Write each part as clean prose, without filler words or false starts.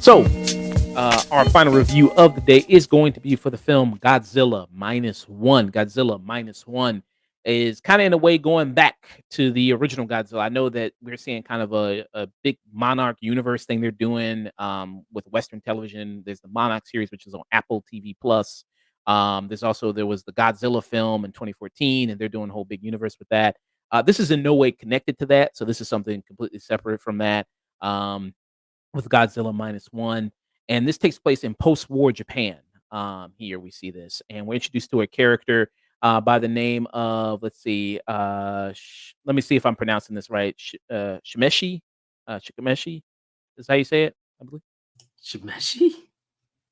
So, our final review of the day is going to be for the film Godzilla Minus One. Godzilla Minus One is kind of in a way going back to the original Godzilla. I know that we're seeing kind of a big Monarch universe thing they're doing with Western television. There's the Monarch series, which is on Apple TV Plus. There was the Godzilla film in 2014, and they're doing a whole big universe with that. This is in no way connected to that, so this is something completely separate from that. Um, with Godzilla Minus One, and this takes place in post-war Japan. Here we see this, and we're introduced to a character by the name of let me see if I'm pronouncing this right. Shimeshi, Shikameshi is how you say it, I believe. Shimeshi?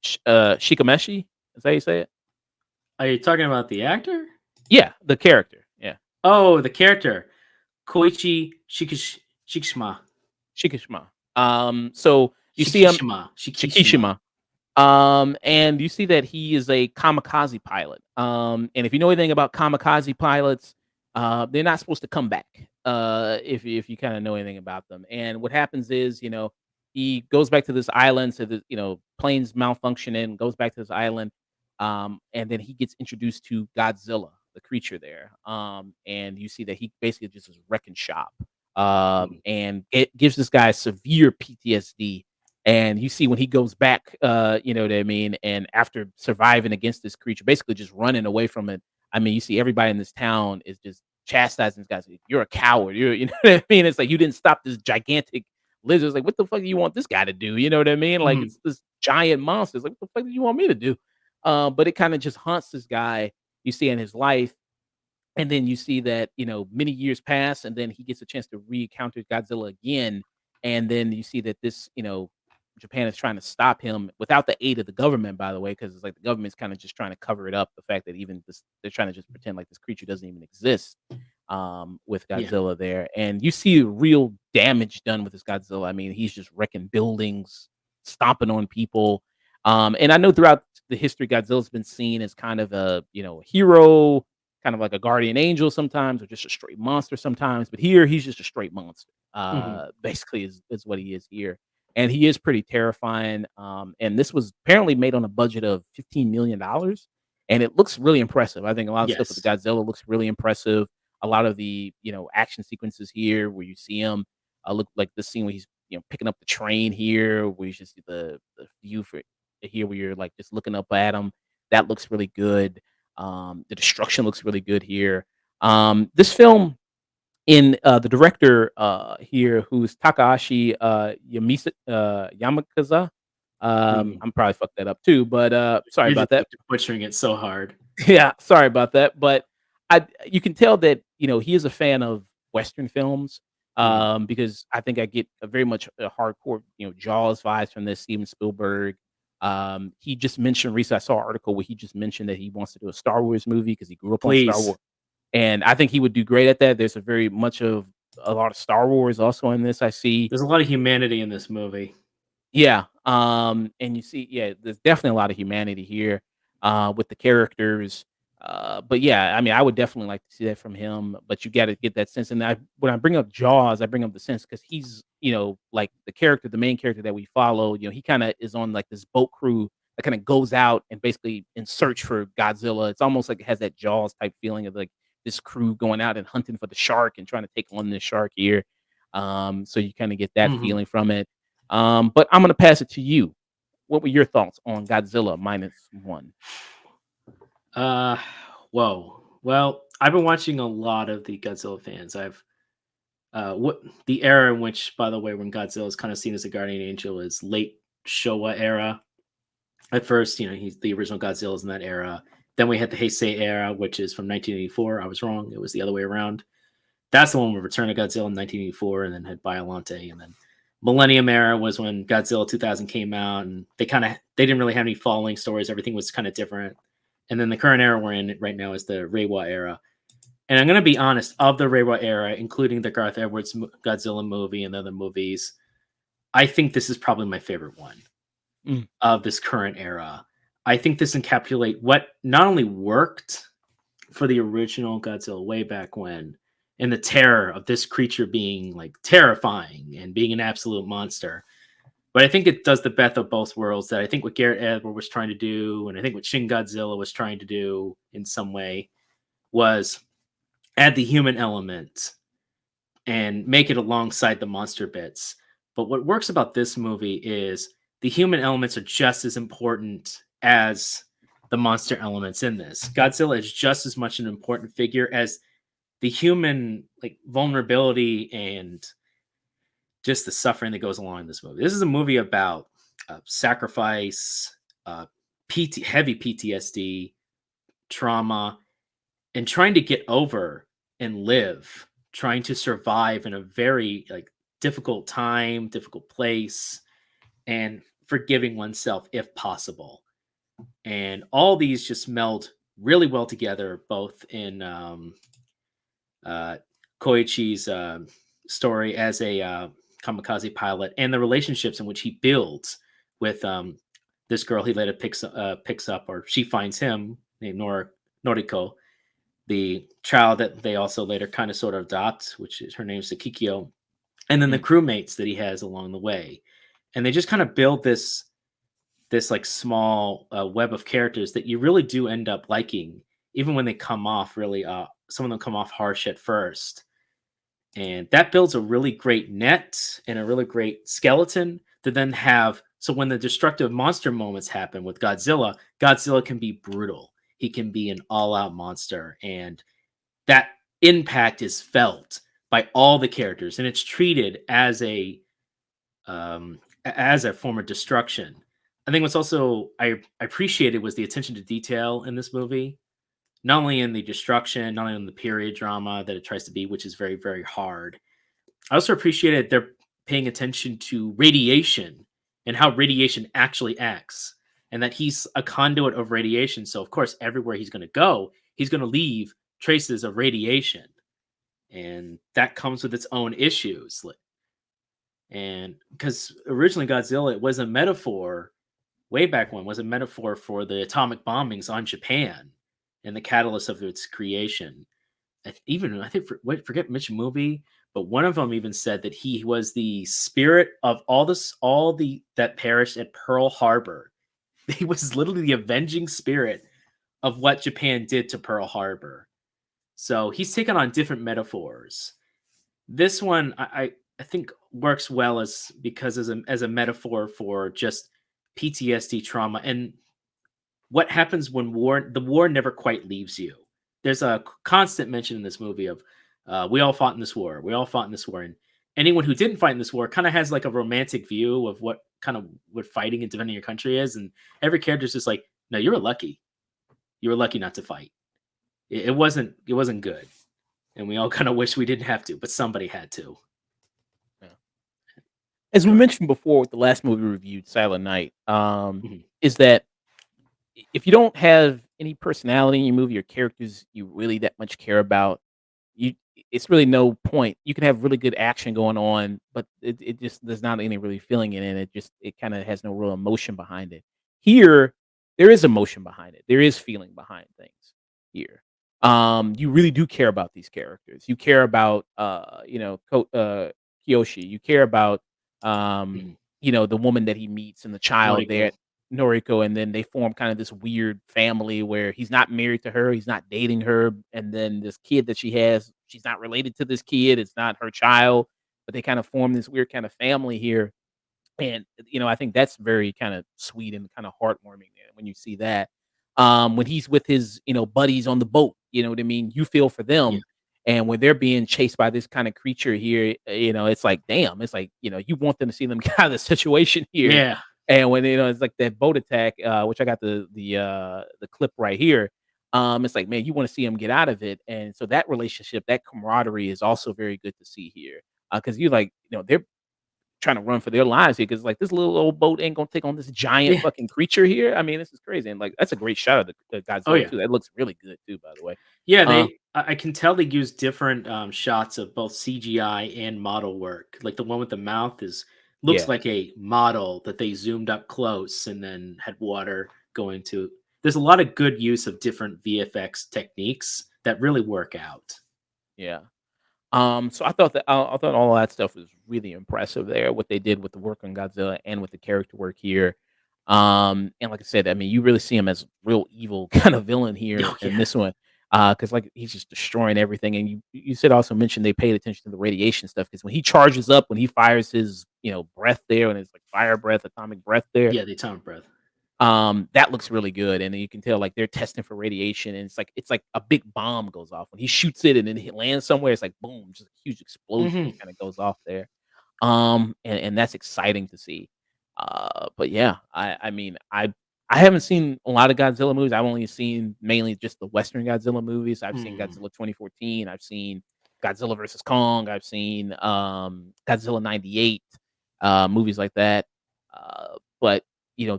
Shikameshi is how you say it. Are you talking about the actor? Yeah, the character. Yeah. Oh, the character, Koichi Shikishima. Shikishima. So you see him, Shikishima. and you see that he is a kamikaze pilot. And if you know anything about kamikaze pilots, they're not supposed to come back. If you kind of know anything about them. And what happens is, he goes back to this island, so the planes malfunctioning, goes back to this island, and then he gets introduced to Godzilla, the creature there. And you see that he basically just is wrecking shop. And it gives this guy severe PTSD. And you see when he goes back, you know what I mean? And after surviving against this creature, basically just running away from it. I mean, you see everybody in this town is just chastising this guy. Like, you're a coward. You know what I mean? It's like, you didn't stop this gigantic lizard. It's like, what the fuck do you want this guy to do? You know what I mean? Like, it's this giant monster. It's like, what the fuck do you want me to do? But it kind of just haunts this guy you see in his life. And then you see that, many years pass, and then he gets a chance to re-encounter Godzilla again. And then you see that this, Japan is trying to stop him without the aid of the government, by the way, because it's like the government's kind of just trying to cover it up. The fact that even this, they're trying to just pretend like this creature doesn't even exist with Godzilla there. And you see real damage done with this Godzilla. I mean, he's just wrecking buildings, stomping on people. And I know throughout the history, Godzilla's been seen as kind of a, hero, kind of like a guardian angel sometimes, or just a straight monster sometimes. But here, he's just a straight monster. Basically, is what he is here, and he is pretty terrifying. And this was apparently made on a budget of $15 million, and it looks really impressive. I think a lot of stuff with the Godzilla looks really impressive. A lot of the action sequences here, where you see him, look like this scene where he's picking up the train here, where you just see the view for here, where you're like just looking up at him. That looks really good. The destruction looks really good here. This film, in the director here, who's Takahashi Yamakaza. I'm probably fucked that up too, but sorry about that. Butchering it so hard. Yeah, sorry about that. But you can tell that he is a fan of Western films, because I think I get a very much a hardcore Jaws vibes from this. Steven Spielberg. He just mentioned recently, I saw an article where he just mentioned that he wants to do a Star Wars movie because he grew up on Star Wars. And I think he would do great at that. There's a lot of Star Wars also in this. I see there's a lot of humanity in this movie. Yeah. And you see, there's definitely a lot of humanity here with the characters. But yeah, I mean, I would definitely like to see that from him. But you got to get that sense. And when I bring up Jaws, I bring up the sense because he's, like the main character that we follow. He kind of is on like this boat crew that kind of goes out and basically in search for Godzilla. It's almost like it has that Jaws type feeling of like this crew going out and hunting for the shark and trying to take on this shark here. So you kind of get that feeling from it. But I'm going to pass it to you. What were your thoughts on Godzilla Minus One? Whoa. Well, I've been watching a lot of the Godzilla fans. The era in which, by the way, when Godzilla is kind of seen as a guardian angel is late Showa era. At first, he's the original Godzilla's in that era. Then we had the Heisei era, which is from 1984. I was wrong. It was the other way around. That's the one with Return of Godzilla in 1984, and then had Biollante. And then Millennium era was when Godzilla 2000 came out, and they didn't really have any following stories. Everything was kind of different. And then the current era we're in right now is the Reiwa era. And I'm going to be honest, of the Reiwa era, including the Garth Edwards Godzilla movie and other movies, I think this is probably my favorite one of this current era. I think this encapsulate what not only worked for the original Godzilla way back when, and the terror of this creature being like terrifying and being an absolute monster. But I think it does the best of both worlds. That I think what Garrett Edwards was trying to do, and I think what Shin Godzilla was trying to do in some way, was add the human element and make it alongside the monster bits. But what works about this movie is the human elements are just as important as the monster elements in this. Godzilla is just as much an important figure as the human like vulnerability and just the suffering that goes along in this movie. This is a movie about sacrifice, heavy PTSD, trauma, and trying to get over and live, trying to survive in a very like difficult time, difficult place, and forgiving oneself if possible. And all these just meld really well together, both in uh, Koichi's story as a kamikaze pilot and the relationships in which he builds with this girl he later picks up, or she finds him, named Noriko, the child that they also later kind of sort of adopt, which is her name's Sakikyo, and then the Mm. crewmates that he has along the way. And they just kind of build this like small web of characters that you really do end up liking, even when they come off really some of them come off harsh at first. And that builds a really great net and a really great skeleton to then have. So when the destructive monster moments happen with Godzilla, Godzilla can be brutal. He can be an all-out monster, and that impact is felt by all the characters, and it's treated as a form of destruction. I think what's also I appreciated was the attention to detail in this movie, not only in the destruction, not only in the period drama that it tries to be, which is very, very hard. I also appreciated they're paying attention to radiation and how radiation actually acts, and that he's a conduit of radiation. So, of course, everywhere he's going to go, he's going to leave traces of radiation, and that comes with its own issues. And because originally Godzilla, it was a metaphor way back when, was a metaphor for the atomic bombings on Japan and the catalyst of its creation. Even I think forget which movie, but one of them even said that he was the spirit of all the that perished at Pearl Harbor. He was literally the avenging spirit of what Japan did to Pearl Harbor. So he's taken on different metaphors. This one I think works well because as a metaphor for just PTSD trauma and what happens when the war never quite leaves you. There's a constant mention in this movie of we all fought in this war. We all fought in this war. And anyone who didn't fight in this war kind of has like a romantic view of what fighting and defending your country is. And every character is just like, no, you were lucky. You were lucky not to fight. It wasn't good. And we all kind of wish we didn't have to, but somebody had to. Yeah. As we Go ahead. mentioned before with the last movie we reviewed, Silent Night, Mhm. is that if you don't have any personality in your movie or characters you really that much care about, you it's really no point. You can have really good action going on, but it just there's not any really feeling in it. It kind of has no real emotion behind it. Here, there is emotion behind it. There is feeling behind things here. You really do care about these characters. You care about Kiyoshi. You care about Mhm. the woman that he meets and the child there, Noriko. Noriko, and then they form kind of this weird family where he's not married to her, he's not dating her, and then this kid that she has, she's not related to this kid, it's not her child, but they kind of form this weird kind of family here. And I think that's very kind of sweet and kind of heartwarming when you see that. When he's with his buddies on the boat, you know what I mean? You feel for Yeah. them. And when they're being chased by this kind of creature here, it's like, damn, it's like, you want them to see them get out of the situation here. Yeah. And when it's like that boat attack, which I got the clip right here. It's like, man, you want to see them get out of it. And so that relationship, that camaraderie is also very good to see here. Because you like, they're trying to run for their lives here because like this little old boat ain't gonna take on this giant Yeah. fucking creature here. I mean, this is crazy. And like that's a great shot of the Oh Godzilla yeah. too. That looks really good too, by the way. Yeah, Um, I can tell they use different shots of both CGI and model work. Like the one with the mouth looks yeah. like a model that they zoomed up close and then had water going to. There's a lot of good use of different VFX techniques that really work out. Yeah. So I thought all that stuff was really impressive there, what they did with the work on Godzilla and with the character work here. And like I said, I mean, you really see him as real evil kind of villain here Oh in yeah. this one. Because like he's just destroying everything. And you said also mentioned they paid attention to the radiation stuff because when he charges up, when he fires his breath there, and it's like fire breath, atomic breath there, Yeah, the atomic breath. that looks really good, and then you can tell, like, they're testing for radiation, and it's like a big bomb goes off. When he shoots it and then it lands somewhere, it's like, boom, just a huge explosion Hmm. just kinda goes off there. And that's exciting to see. But yeah, I mean, I haven't seen a lot of Godzilla movies. I've only seen mainly just the Western Godzilla movies. I've seen Mm. Godzilla 2014, I've seen Godzilla versus Kong, I've seen, Godzilla 98, movies like that. But,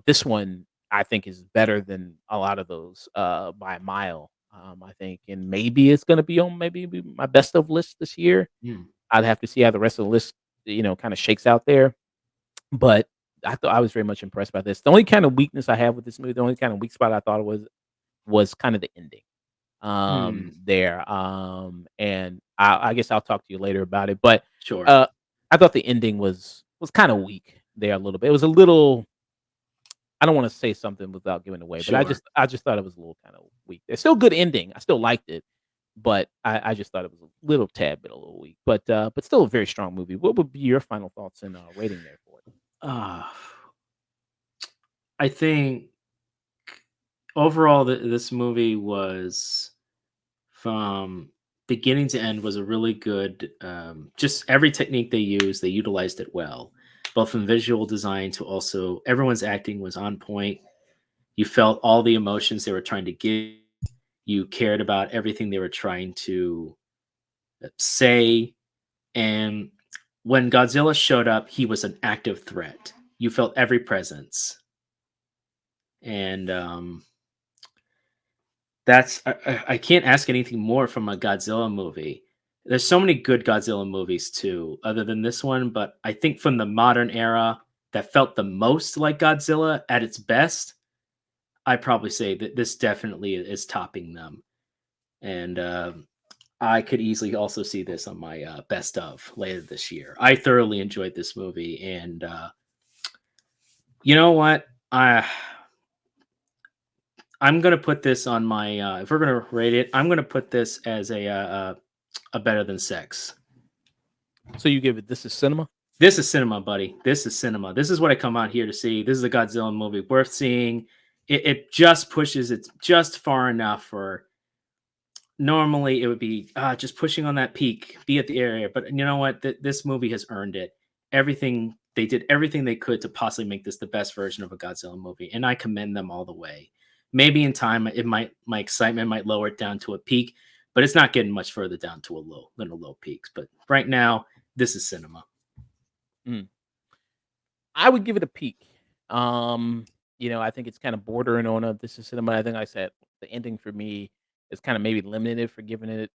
this one I think is better than a lot of those, by a mile, I think, and maybe it's gonna be on maybe my best of list this year. Mm. I'd have to see how the rest of the list, kinda shakes out there, but I thought I was very much impressed by this. The only kind of weakness I have with this movie, the only kind of weak spot I thought it was kind of the ending, Mm. there, and I guess I'll talk to you later about it, but, Sure. uh, I thought the ending was kinda weak there a little bit. It was a little I don't wanna say something without giving away, but Sure. I just thought it was a little kinda weak. It's still a good ending. I still liked it, but I just thought it was a little tad bit a little weak, but still a very strong movie. What would be your final thoughts and, rating there for it? Uh, I think overall, this movie was from beginning to end was a really good. Just every technique they used, they utilized it well, both from visual design to also everyone's acting was on point. You felt all the emotions they were trying to give. You cared about everything they were trying to say. And when Godzilla showed up, he was an active threat. You felt every presence. And that's I can't ask anything more from a Godzilla movie. There's so many good Godzilla movies too, other than this one, but I think from the modern era that felt the most like Godzilla at its best, I probably say that this definitely is topping them. And I could easily also see this on my best of later this year. I thoroughly enjoyed this movie, and you know what? I'm gonna put this on my. If we're gonna rate it, I'm gonna put this as a better than sex. So you give it this is cinema? This is cinema, buddy. This is cinema. This is what I come out here to see. This is a Godzilla movie worth seeing. It just pushes it just far enough for normally it would be just pushing on that peak, be at the area. But you know what? This movie has earned it. Everything they did, everything they could to possibly make this the best version of a Godzilla movie, and I commend them all the way. Maybe in time, it might my excitement might lower it down to a peak, but it's not getting much further down to a low than a low peaks. But right now, this is cinema. Mm. I would give it a peak. I think it's kinda bordering on a this is cinema. I think I said the ending for me is kinda maybe limited for giving it,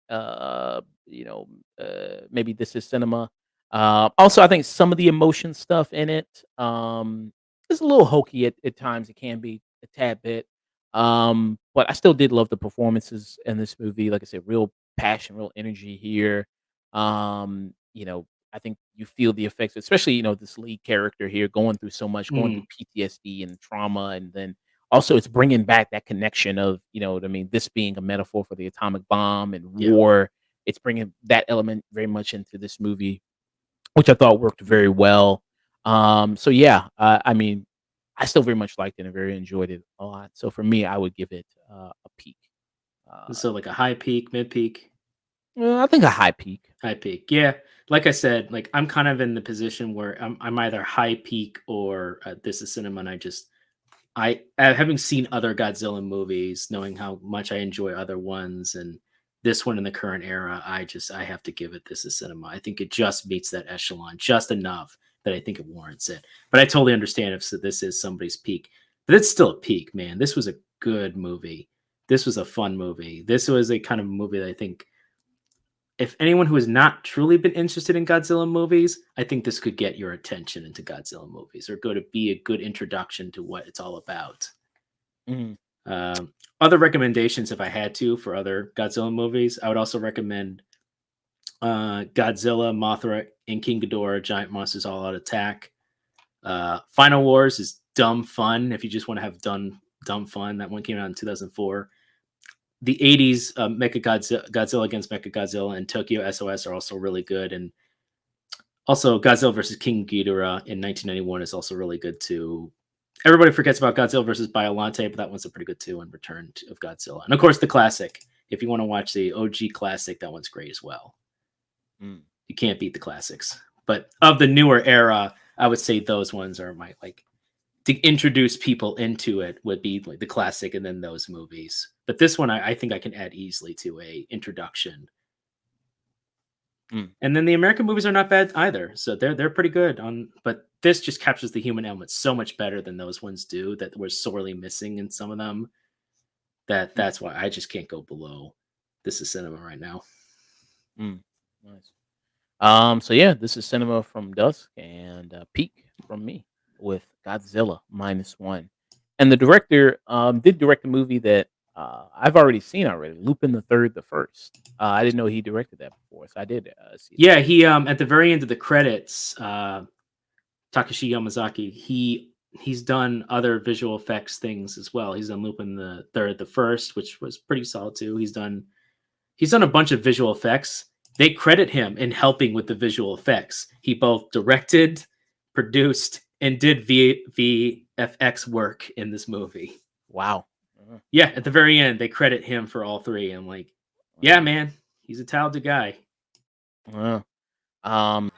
maybe this is cinema. Also, I think some of the emotion stuff in it, is a little hokey at times. It can be a tad bit. But I still did love the performances in this movie. Like I said, real passion, real energy here. I think you feel the effects, especially, this lead character here going through so much, going through Mm, PTSD and trauma. And then also it's bringing back that connection of, what I mean, this being a metaphor for the atomic bomb and yeah. war. It's bringing that element very much into this movie, which I thought worked very well. So yeah, I mean, I still very much liked it and very enjoyed it a lot. So for me, I would give it a peak. Uh, So like a high peak, mid peak. I think a high peak. High peak. Yeah. Like I said, like I'm kind of in the position where I'm either high peak or this is cinema. And having seen other Godzilla movies, knowing how much I enjoy other ones and this one in the current era, I have to give it this is cinema. I think it just meets that echelon just enough that I think it warrants it. But I totally understand if this is somebody's peak. But it's still a peak, man. This was a good movie. This was a fun movie. This was a kind of movie that I think if anyone who has not truly been interested in Godzilla movies, I think this could get your attention into Godzilla movies or go to be a good introduction to what it's all about. Mhm. Other recommendations, if I had to, for other Godzilla movies, I would also recommend Godzilla, Mothra, and King Ghidorah, Giant Monsters All Out Attack. Final Wars is dumb fun if you just want to have dumb fun. That one came out in 2004. The 80s Godzilla against Mechagodzilla and Tokyo SOS are also really good. And also Godzilla versus King Ghidorah in 1991 is also really good too. Everybody forgets about Godzilla versus Biollante, but that one's a pretty good too. And Return of Godzilla, and of course the classic. If you want to watch the OG classic, that one's great as well. Mm. You can't beat the classics. But of the newer era, I would say those ones are my like to introduce people into it would be like the classic and then those movies. But this one I think I can add easily to a introduction. Mm. And then the American movies are not bad either. So they're pretty good on, but this just captures the human element so much better than those ones do that we're sorely missing in some of them. That's why I just can't go below This Is Cinema right now. Mm. Nice. So yeah, this is Cinema from Dusk and Peak from me with Godzilla minus one. And the director did direct a movie that I've already seen already, Lupin the Third, the First. I didn't know he directed that before, so I did see that. Yeah, he at the very end of the credits, Takashi Yamazaki, he's done other visual effects things as well. He's done Lupin the Third, the First, which was pretty solid too. He's done a bunch of visual effects. They credit him in helping with the visual effects. He both directed, produced, and did VFX work in this movie. Wow. Yeah, at the very end, they credit him for all three. I'm like, yeah, man, he's a talented guy. Uh, um,